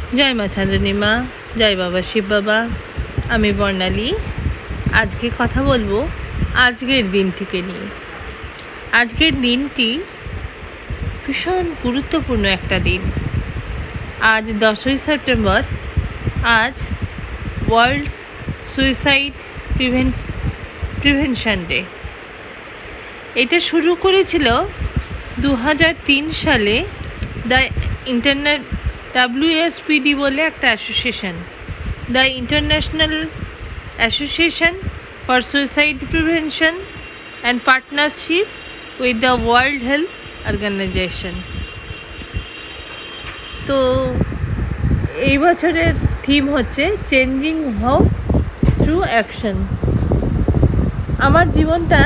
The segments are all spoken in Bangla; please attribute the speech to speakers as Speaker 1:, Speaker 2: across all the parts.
Speaker 1: जय मा चाँदनी मा, जय बाबा शिव बाबा। आमी बर्णाली। आज के कथा बोलबो आजकेर दिनटिके निये। आजकेर दिनटी भीषण गुरुत्वपूर्ण एकटा दिन। आज 10ই सेप्टेम्बर। आज वर्ल्ड सुइसाइड प्रिभेंशन डे। এটা শুরু করেছিল 2003 সালে দ্য WSPD বলে একটা association, the International Association for Suicide Prevention and partnership with the World Health Organization. তো এই বছরের থিম হচ্ছে চেঞ্জিং হোপ থ্রু অ্যাকশন। আমার জীবনটা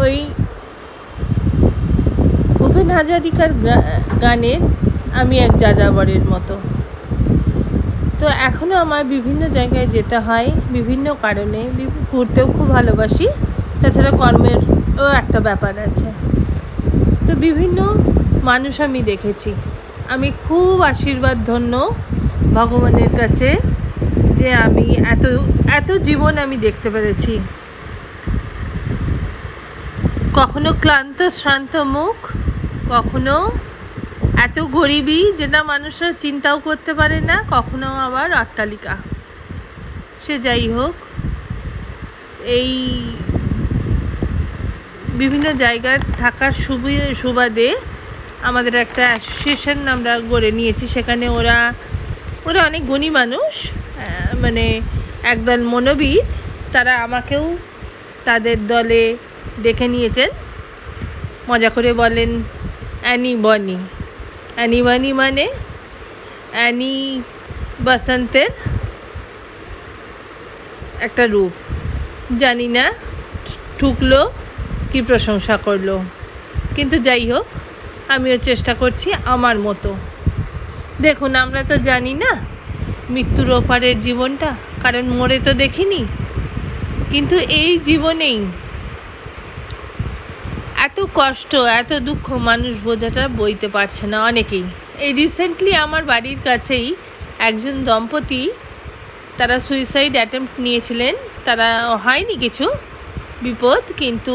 Speaker 1: ওই ভূপেন হাজারিকার গানের আমি এক যাযাবরের মতো। তো এখনও আমার বিভিন্ন জায়গায় যেতে হয় বিভিন্ন কারণে, ঘুরতেও খুব ভালোবাসি, তাছাড়া কর্মেরও একটা ব্যাপার আছে। তো বিভিন্ন মানুষ আমি দেখেছি। আমি খুব আশীর্বাদ ধন্য ভগবানের কাছে যে আমি এত জীবন আমি দেখতে পেরেছি। কখনো ক্লান্ত শ্রান্ত মুখ, কখনো এত গরিবী যেটা মানুষরা চিন্তাও করতে পারে না, কখনো আবার অট্টালিকা। সে যাই হোক, এই বিভিন্ন জায়গার থাকার সুবাদে আমাদের একটা অ্যাসোসিয়েশন আমরা গড়ে নিয়েছি। সেখানে ওরা অনেক গুণী মানুষ, মানে একদল মনোবিদ, তারা আমাকেও তাদের দলে ডেকে নিয়েছেন। মজা করে বলেন অ্যানি বনি। অ্যানি বনি মানে অ্যানি বসন্তের একটা রূপ। জানি না ঠুকলো কি প্রশংসা করলো, কিন্তু যাই হোক, আমিও চেষ্টা করছি আমার মতো। দেখুন, আমরা তো জানি না মৃত্যুর ওপারের জীবনটা, কারণ মরে তো দেখিনি। কিন্তু এই জীবনেই এত কষ্ট, এত দুঃখ মানুষ বোঝাটা বইতে পারছে না অনেকেই। এই রিসেন্টলি আমার বাড়ির কাছেই একজন দম্পতি, তারা সুইসাইড অ্যাটেম্প্ট নিয়েছিলেন। তারা হয়নি কিছু বিপদ, কিন্তু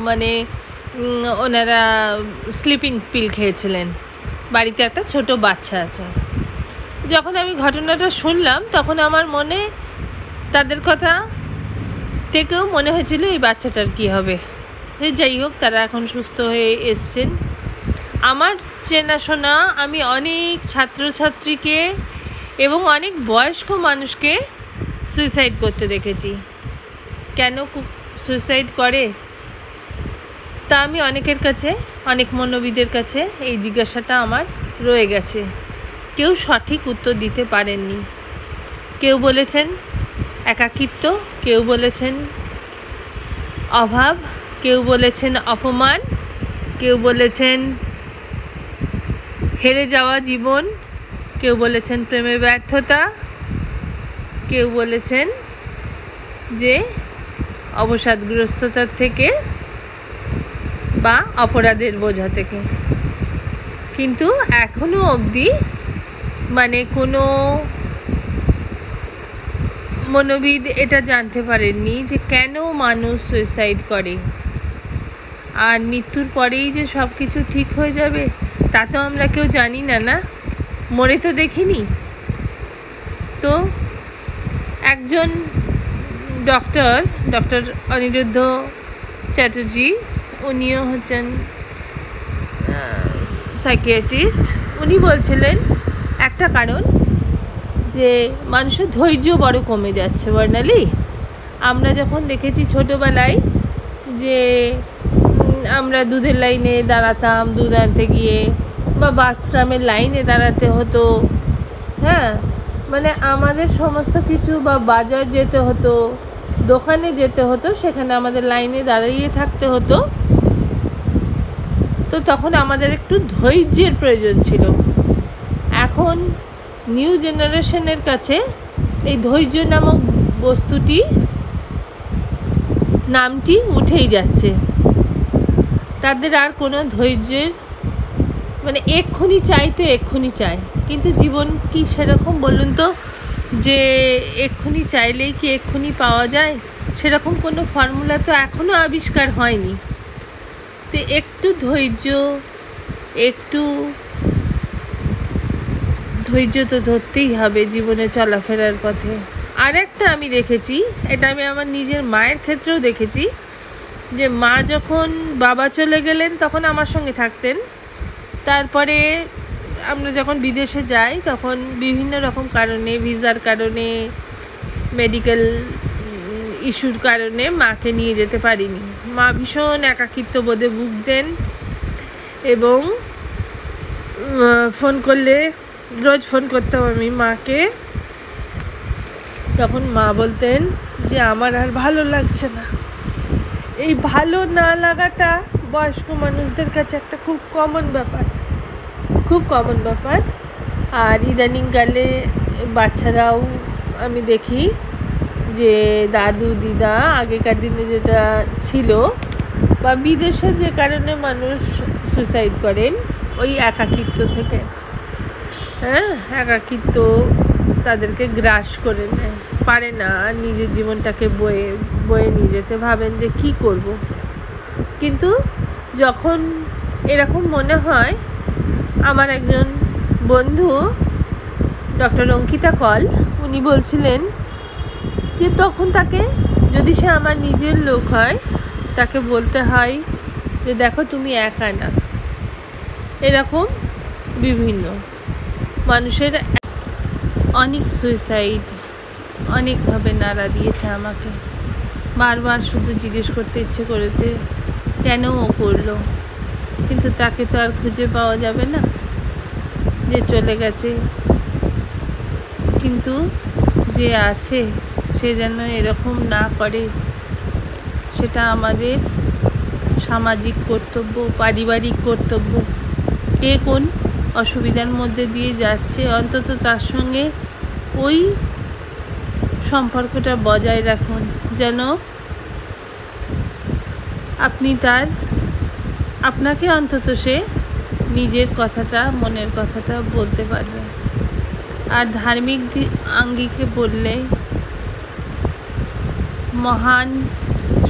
Speaker 1: মানে ওনারা স্লিপিং পিল খেয়েছিলেন। বাড়িতে একটা ছোট বাচ্চা আছে। যখন আমি ঘটনাটা শুনলাম, তখন আমার মনে তাদের কথা থেকেও মনে হয়েছিল এই বাচ্চাটার কী হবে। যাই হোক, তারা এখন সুস্থ হয়ে এসছেন। আমার চেনাশোনা আমি অনেক ছাত্রছাত্রীকে এবং অনেক বয়স্ক মানুষকে সুইসাইড করতে দেখেছি। কেন সুইসাইড করে তা আমি অনেকের কাছে, অনেক মনোবিদের কাছে এই জিজ্ঞাসাটা আমার রয়ে গেছে। কেউ সঠিক উত্তর দিতে পারেননি। কেউ বলেছেন একাকিত্ব, কেউ বলেছেন অভাব, কেউ বলেছেন অপমান, কেউ বলেছেন হেরে যাওয়া জীবন, কেউ বলেছেন প্রেমের ব্যর্থতা, কেউ বলেছেন যে অবসাদগ্রস্ততার থেকে বা অপরাধের বোঝা থেকে। কিন্তু এখনো অবধি মানে কোনো মনোবিদ এটা জানতে পারেননি যে কেন মানুষ সুইসাইড করে। আর মৃত্যুর পরেই যে সব কিছু ঠিক হয়ে যাবে তা তো আমরা কেউ জানি না, না মরে তো দেখিনি। তো একজন ডক্টর অনিরুদ্ধ চ্যাটার্জি, উনিও হচ্ছেন সাইকিয়াট্রিস্ট। উনি বলছিলেন একটা কারণ যে মানুষের ধৈর্য বড় কমে যাচ্ছে। বর্ণালী, আমরা যখন দেখেছি ছোটোবেলায় যে আমরা দুধের লাইনে দাঁড়াতাম, দুধ আনতে গিয়ে, বা বাস ট্রামের লাইনে দাঁড়াতে হতো, হ্যাঁ, মানে আমাদের সমস্ত কিছু, বা বাজার যেতে হতো, দোকানে যেতে হতো, সেখানে আমাদের লাইনে দাঁড়িয়ে থাকতে হতো। তো তখন আমাদের একটু ধৈর্যের প্রয়োজন ছিল। এখন নিউ জেনারেশনের কাছে এই ধৈর্য নামক নামটি উঠেই যাচ্ছে। তাদের আর কোনো ধৈর্যের মানে এক্ষুনি চাই তো এক্ষুনি চায়, কিন্তু জীবন কি সেরকম বলুন তো, যে এক্ষুনি চাইলেই কি এক্ষুনি পাওয়া যায়? সেরকম কোনো ফর্মুলা তো এখনও আবিষ্কার হয়নি। তো একটু ধৈর্য তো ধরতেই হবে জীবনে চলাফেরার পথে। আর একটা আমি দেখেছি, এটা আমি আমার নিজের মায়ের ক্ষেত্রেও দেখেছি, যে মা যখন বাবা চলে গেলেন তখন আমার সঙ্গে থাকতেন। তারপরে আমরা যখন বিদেশে যাই তখন বিভিন্ন রকম কারণে, ভিসার কারণে, মেডিকেল ইস্যুর কারণে মাকে নিয়ে যেতে পারিনি। মা ভীষণ একাকিত্ব বোধে ভুগতেন এবং ফোন করলে, রোজ ফোন করতাম আমি মাকে, তখন মা বলতেন যে আমার আর ভালো লাগছে না। এই ভালো না লাগাটা বয়স্ক মানুষদের কাছে একটা খুব কমন ব্যাপার। আর ইদানিংকালে বাচ্চারাও আমি দেখি যে দাদু দিদা আগেকার দিনে যেটা ছিল, বা বিদেশে যে কারণে মানুষ সুসাইড করেন ওই একাকিত্ব থেকে, একাকিত্ব তাদেরকে গ্রাস করে নেয়, পারে না নিজের জীবনটাকে বয়ে নিয়ে যেতে, ভাবেন যে কি করব। কিন্তু যখন এরকম মনে হয়, আমার একজন বন্ধু ডক্টর অঙ্কিতা কল, উনি বলছিলেন যে তখন তাকে, যদি সে আমার নিজের লোক হয়, তাকে বলতে হয় যে দেখো তুমি একা না। এরকম বিভিন্ন মানুষের অনেক সুইসাইড অনেকভাবে নাড়া দিয়েছে আমাকে। বারবার শুধু জিজ্ঞেস করতে ইচ্ছে করেছে কেন ও করলো, কিন্তু তাকে তো আর খুঁজে পাওয়া যাবে না, যে চলে গেছে। কিন্তু যে আছে সে যেন এরকম না করে, সেটা আমাদের সামাজিক কর্তব্য, পারিবারিক কর্তব্য। কে কোন অসুবিধার মধ্যে দিয়ে যাচ্ছে, অন্তত তার সঙ্গে ওই সম্পর্কটা বজায় রাখুন, যেন আপনাকে অন্তত সে নিজের কথাটা, মনের কথাটা বলতে পারবে। আর ধার্মিক আঙ্গিকে বললে, মহান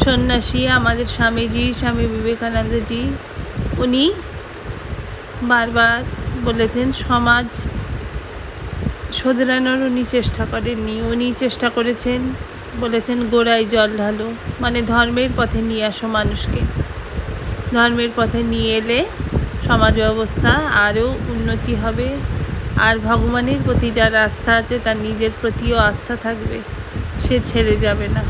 Speaker 1: সন্ন্যাসী আমাদের স্বামী বিবেকানন্দজি, উনি বারবার বলেছেন সমাজ শোধরানোর উনি চেষ্টা করেননি। উনি চেষ্টা করেছেন, বলেছেন গোড়ায় জল ঢালো, মানে ধর্মের পথে নিয়ে আসো মানুষকে। ধর্মের পথে নিয়ে এলে সমাজ ব্যবস্থা আরও উন্নতি হবে। আর ভগবানের প্রতি যার আস্থা আছে, তার নিজের প্রতিও আস্থা থাকবে, সে ছেড়ে যাবে না,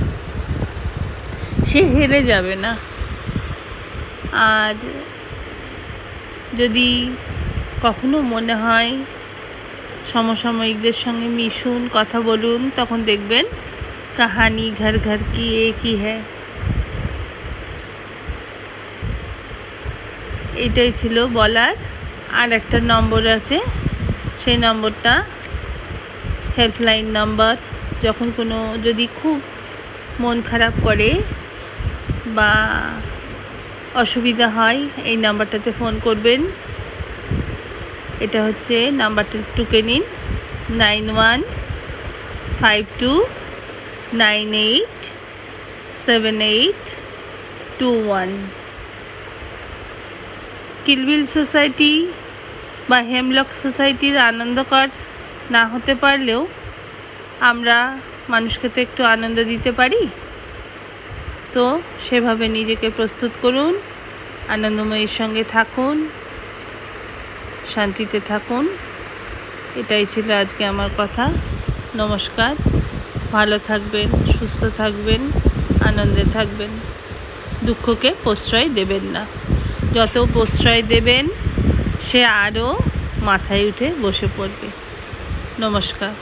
Speaker 1: সে হেরে যাবে না। আর যদি কখনো মনে হয় সমসাময়িকদের সঙ্গে মিশুন, কথা বলুন, তখন দেখবেন কাহানি ঘর ঘর কি এক হি হ্যায়। এটাই ছিল বলার। আর একটা নম্বর আছে, সেই নম্বরটা হেল্পলাইন নাম্বার। যখন যদি খুব মন খারাপ করে বা অসুবিধা হয়, এই নাম্বারটাতে ফোন করবেন। এটা হচ্ছে নাম্বারটা টুকে নিন, 9152987821। কিলবিল সোসাইটি বা হেমলক সোসাইটির আনন্দকর না হতে পারলেও আমরা মানুষকে তো একটু আনন্দ দিতে পারি। তো সেভাবে নিজেকে প্রস্তুত করুন, আনন্দময়ীর সঙ্গে থাকুন, শান্তিতে থাকুন। এটাই ছিল আজকে আমার কথা। নমস্কার। ভালো থাকবেন, সুস্থ থাকবেন, আনন্দে থাকবেন। দুঃখকে প্রশ্রয় দেবেন না। যত প্রশ্রয় দেবেন সে আরও মাথায় উঠে বসে পড়বে। নমস্কার।